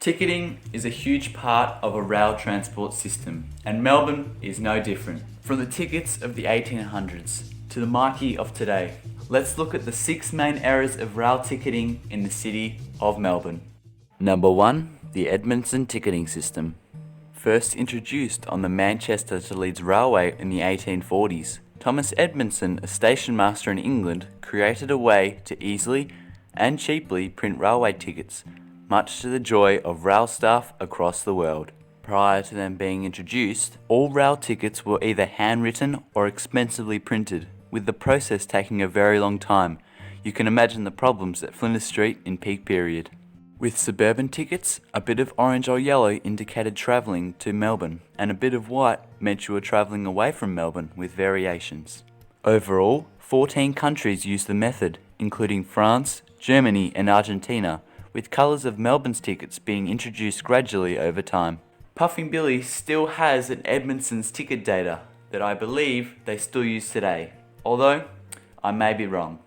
Ticketing is a huge part of a rail transport system, and Melbourne is no different. From the tickets of the 1800s to the MiKey of today, let's look at the 6 main eras of rail ticketing in the city of Melbourne. Number 1. The Edison ticketing system. First introduced on the Manchester to Leeds Railway in the 1840s, Thomas Edison, a station master in England, created a way to easily and cheaply print railway tickets, much to the joy of rail staff across the world. Prior to them being introduced, all rail tickets were either handwritten or expensively printed, with the process taking a very long time. You can imagine the problems at Flinders Street in peak period. With suburban tickets, a bit of orange or yellow indicated travelling to Melbourne, and a bit of white meant you were travelling away from Melbourne, with variations. Overall, 14 countries used the method, including France, Germany and Argentina, with colours of Melbourne's tickets being introduced gradually over time. Puffing Billy still has an Edmonton's ticket data that I believe they still use today, although I may be wrong.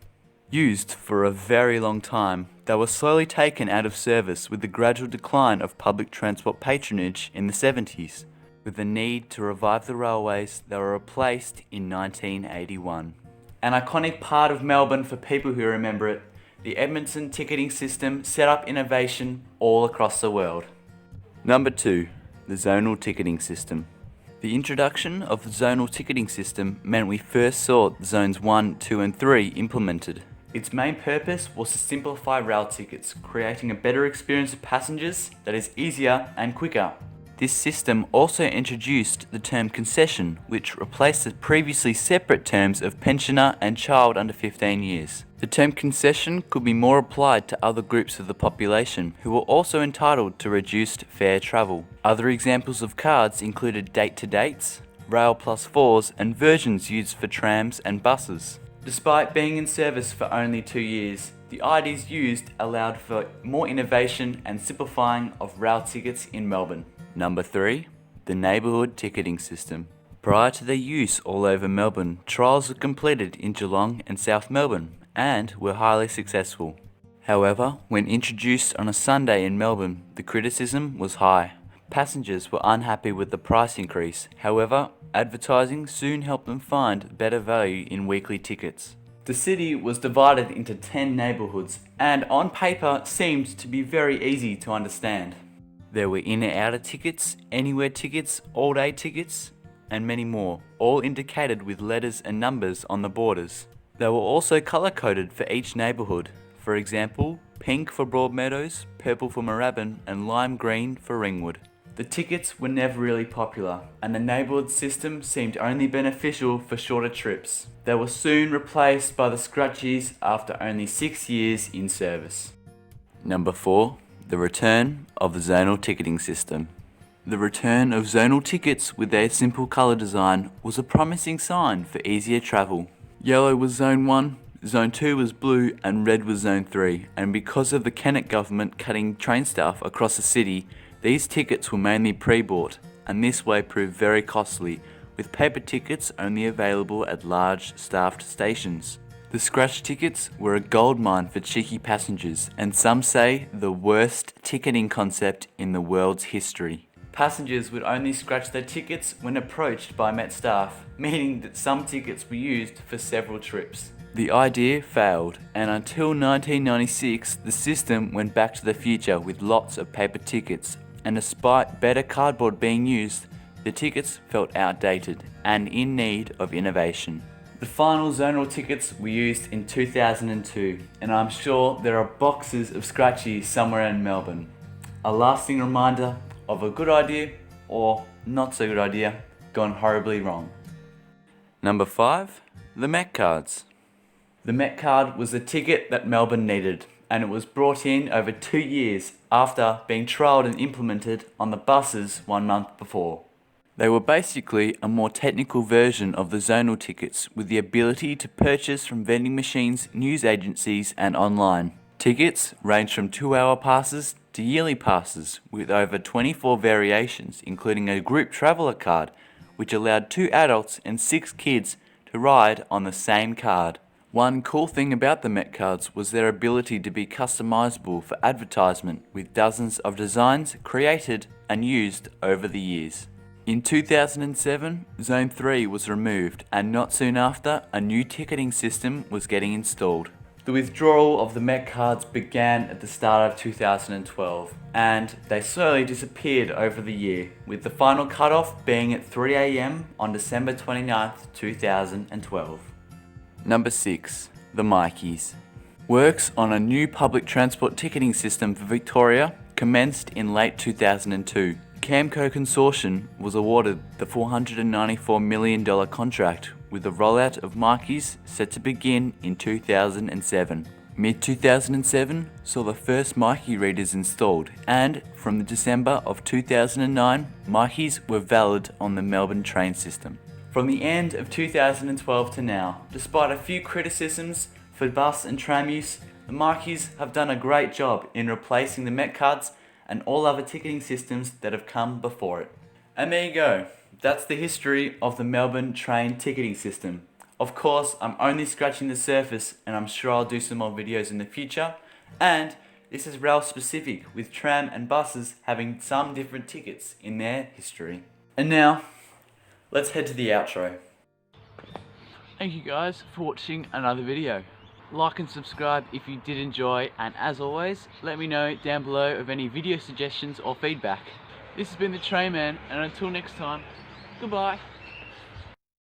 Used for a very long time, they were slowly taken out of service with the gradual decline of public transport patronage in the 70s. With the need to revive the railways, they were replaced in 1981. An iconic part of Melbourne for people who remember it, the Edison ticketing system set up innovation all across the world. Number 2. The Zonal ticketing system. The introduction of the Zonal ticketing system meant we first saw Zones 1, 2 and 3 implemented. Its main purpose was to simplify rail tickets, creating a better experience for passengers that is easier and quicker. This system also introduced the term concession, which replaced the previously separate terms of pensioner and child under 15 years. The term concession could be more applied to other groups of the population who were also entitled to reduced fare travel. Other examples of cards included date-to-dates, Rail Plus 4s and versions used for trams and buses. Despite being in service for only 2 years, the ideas used allowed for more innovation and simplifying of rail tickets in Melbourne. Number 3. The Neighbourhood Ticketing System. Prior to their use all over Melbourne, trials were completed in Geelong and South Melbourne and were highly successful. However, when introduced on a Sunday in Melbourne, the criticism was high. Passengers were unhappy with the price increase. However, advertising soon helped them find better value in weekly tickets. The city was divided into 10 neighbourhoods and on paper seemed to be very easy to understand. There were in and outer tickets, anywhere tickets, all day tickets, and many more, all indicated with letters and numbers on the borders. They were also colour coded for each neighbourhood. For example, pink for Broadmeadows, purple for Moorabbin, and lime green for Ringwood. The tickets were never really popular, and the neighbourhood system seemed only beneficial for shorter trips. They were soon replaced by the scratchies after only 6 years in service. Number 4. The return of the Zonal ticketing system. The return of zonal tickets with their simple colour design was a promising sign for easier travel. Yellow was Zone 1, Zone 2 was blue and red was Zone 3, and because of the Kennett government cutting train staff across the city, these tickets were mainly pre-bought, and this way proved very costly, with paper tickets only available at large staffed stations. The scratch tickets were a goldmine for cheeky passengers, and some say the worst ticketing concept in the world's history. Passengers would only scratch their tickets when approached by Met staff, meaning that some tickets were used for several trips. The idea failed, and until 1996 the system went back to the future with lots of paper tickets, and despite better cardboard being used, the tickets felt outdated and in need of innovation. The final zonal tickets were used in 2002, and I'm sure there are boxes of scratchies somewhere in Melbourne. A lasting reminder of a good idea, or not so good idea, gone horribly wrong. Number 5. The Met cards. The Met card was the ticket that Melbourne needed, and it was brought in over 2 years after being trialled and implemented on the buses 1 month before. They were basically a more technical version of the zonal tickets with the ability to purchase from vending machines, news agencies and online. Tickets range from 2-hour passes to yearly passes with over 24 variations, including a group traveller card which allowed 2 adults and 6 kids to ride on the same card. One cool thing about the Met cards was their ability to be customizable for advertisement, with dozens of designs created and used over the years. In 2007, Zone 3 was removed, and not soon after, a new ticketing system was getting installed. The withdrawal of the Met cards began at the start of 2012, and they slowly disappeared over the year, with the final cutoff being at 3 AM on December 29th, 2012. Number 6. The MiKeys. Works on a new public transport ticketing system for Victoria commenced in late 2002. Camco Consortium was awarded the $494 million contract, with the rollout of MiKeys set to begin in 2007. Mid-2007 saw the first MiKey readers installed, and from December of 2009, MiKeys were valid on the Melbourne train system. From the end of 2012 to now, despite a few criticisms for bus and tram use, the MiKeys have done a great job in replacing the Met cards and all other ticketing systems that have come before it. And there you go, that's the history of the Melbourne Train Ticketing system. Of course, I'm only scratching the surface, and I'm sure I'll do some more videos in the future, and this is rail specific, with tram and buses having some different tickets in their history. And now, let's head to the outro. Thank you guys for watching another video. Like and subscribe if you did enjoy, and as always, let me know down below of any video suggestions or feedback. This has been the Trainman, and until next time, goodbye.